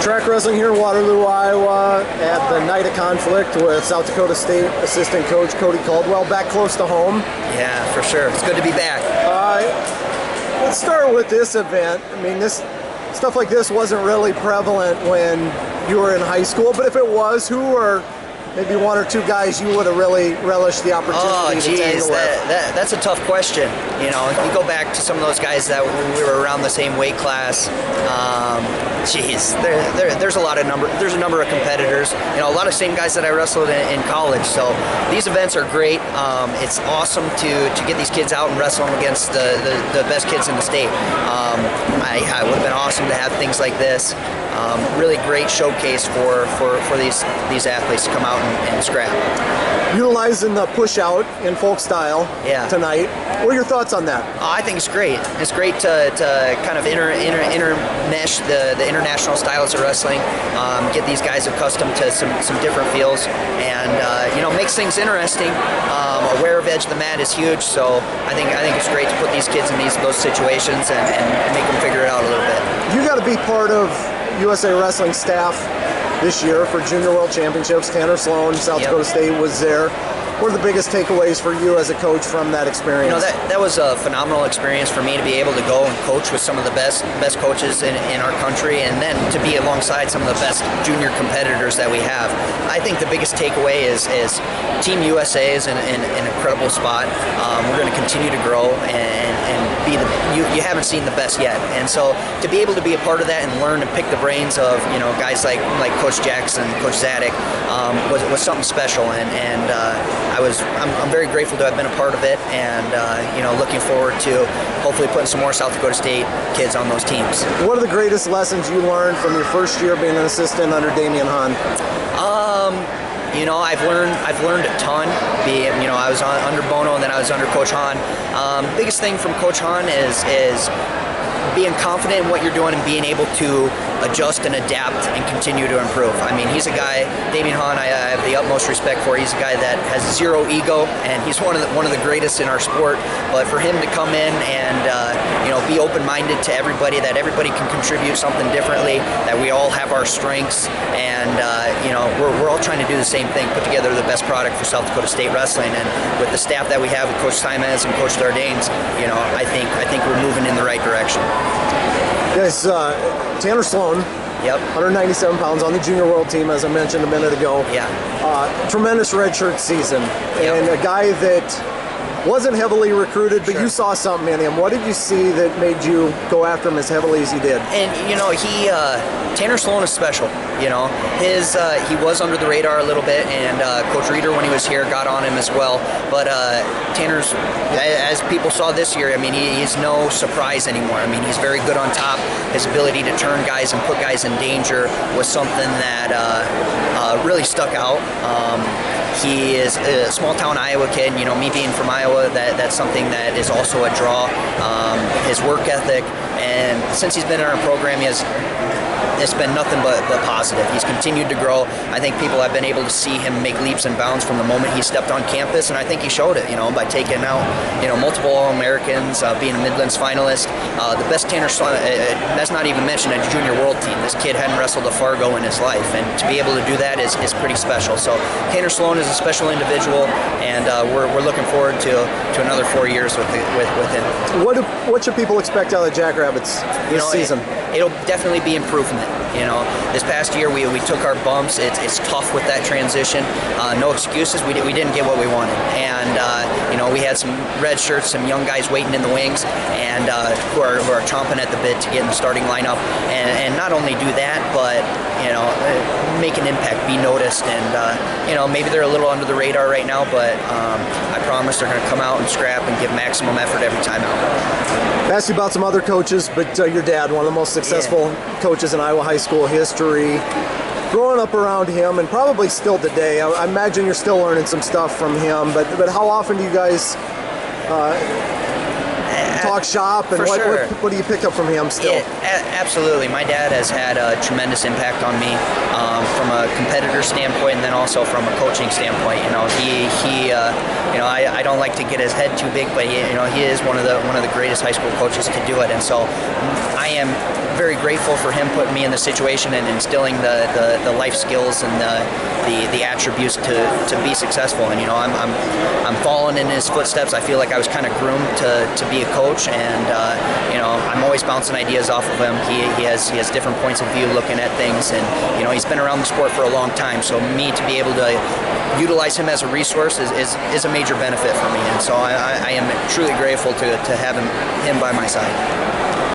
Track wrestling here in Waterloo, Iowa at the night of conflict with South Dakota State assistant coach Cody Caldwell, back close to home. Yeah, for sure. It's good to be back. Let's start with this event. I mean, stuff like this wasn't really prevalent when you were in high school, but if it was, who are maybe one or two guys you would have really relished the opportunity to tangle with? That's a tough question. You know, if you go back to some of those guys that we were around the same weight class, there's a number of competitors. You know, a lot of same guys that I wrestled in college. So these events are great. It's awesome to get these kids out and wrestle them against the best kids in the state. It would have been awesome to have things like this. Really great showcase for these athletes to come out and scrap. Utilizing the push out in folk style tonight. What are your thoughts on that? I think it's great. It's great to kind of intermesh the international styles of wrestling, get these guys accustomed to some different feels, and makes things interesting. Aware of edge of the mat is huge, so I think it's great to put these kids in those situations and make them figure it out a little bit. You got to be part of USA Wrestling staff this year for Junior World Championships. Tanner Sloan, South Dakota State, was there. What are the biggest takeaways for you as a coach from that experience? You know, that was a phenomenal experience for me to be able to go and coach with some of the best coaches in our country, and then to be alongside some of the best junior competitors that we have. I think the biggest takeaway is Team USA is in an incredible spot. We're going to continue to grow and be you haven't seen the best yet, and so to be able to be a part of that and learn and pick the brains of guys like Coach Jackson, Coach Zadek, was something special, and I'm very grateful to have been a part of it, and looking forward to hopefully putting some more South Dakota State kids on those teams. What are the greatest lessons you learned from your first year being an assistant under Damion Hahn? I've learned a ton. I was under Bono, and then I was under Coach Hahn. Biggest thing from Coach Hahn is being confident in what you're doing and being able to adjust and adapt and continue to improve. I mean, he's a guy, Damion Hahn, I have the utmost respect for. He's a guy that has zero ego, and he's one of the greatest in our sport. But for him to come in and be open-minded to everybody, that everybody can contribute something differently, that we all have our strengths, and we're all trying to do the same thing, put together the best product for South Dakota State wrestling. And with the staff that we have with Coach Simons and Coach Dardanes, I think we're moving in the right direction. Yes, Tanner Sloan, 197 pounds on the Junior World team, as I mentioned a minute ago. Yeah. Tremendous redshirt season, and a guy that wasn't heavily recruited, but you saw something in him. What did you see that made you go after him as heavily as you did? And Tanner Sloan is special. He was under the radar a little bit, and Coach Reeder, when he was here, got on him as well. But Tanner's, as people saw this year, I mean, he's no surprise anymore. I mean, he's very good on top. His ability to turn guys and put guys in danger was something that really stuck out. He is a small-town Iowa kid. Me being from Iowa, that's something that is also a draw. His work ethic, and since he's been in our program, it's been nothing but positive. He's continued to grow. I think people have been able to see him make leaps and bounds from the moment he stepped on campus, and I think he showed it, by taking out, multiple All-Americans, being a Midlands finalist. The best Tanner Sloan, that's not even mentioned a Junior World team. This kid hadn't wrestled a Fargo in his life, and to be able to do that is pretty special. So Tanner Sloan is a special individual, and we're looking forward to another 4 years with him. What should people expect out of the Jackrabbits this season? It'll definitely be improvement. This past year we took our bumps. It's tough with that transition. No excuses. We didn't get what we wanted, and we had some red shirts, some young guys waiting in the wings, and who are chomping at the bit to get in the starting lineup, and not only do that, but make an impact, be noticed, and maybe they're a little under the radar right now, but I promise they're going to come out and scrap and give maximum effort every time out. I asked you about some other coaches, but your dad, one of the most successful coaches in Iowa high school history. Growing up around him, and probably still today, I imagine you're still learning some stuff from him, but how often do you guys talk shop, and what do you pick up from him still? Absolutely. My dad has had a tremendous impact on me from a competitor standpoint, and then also from a coaching standpoint. I don't like to get his head too big, but he is one of the greatest high school coaches to do it, and so I am very grateful for him putting me in the situation and instilling the life skills and the attributes to be successful. And I'm following in his footsteps. I feel like I was kind of groomed to be a coach, and I'm always bouncing ideas off of him. He has different points of view looking at things, and he's been around the sport for a long time. So me to be able to utilize him as a resource is a major benefit for me, and so I am truly grateful to have him by my side.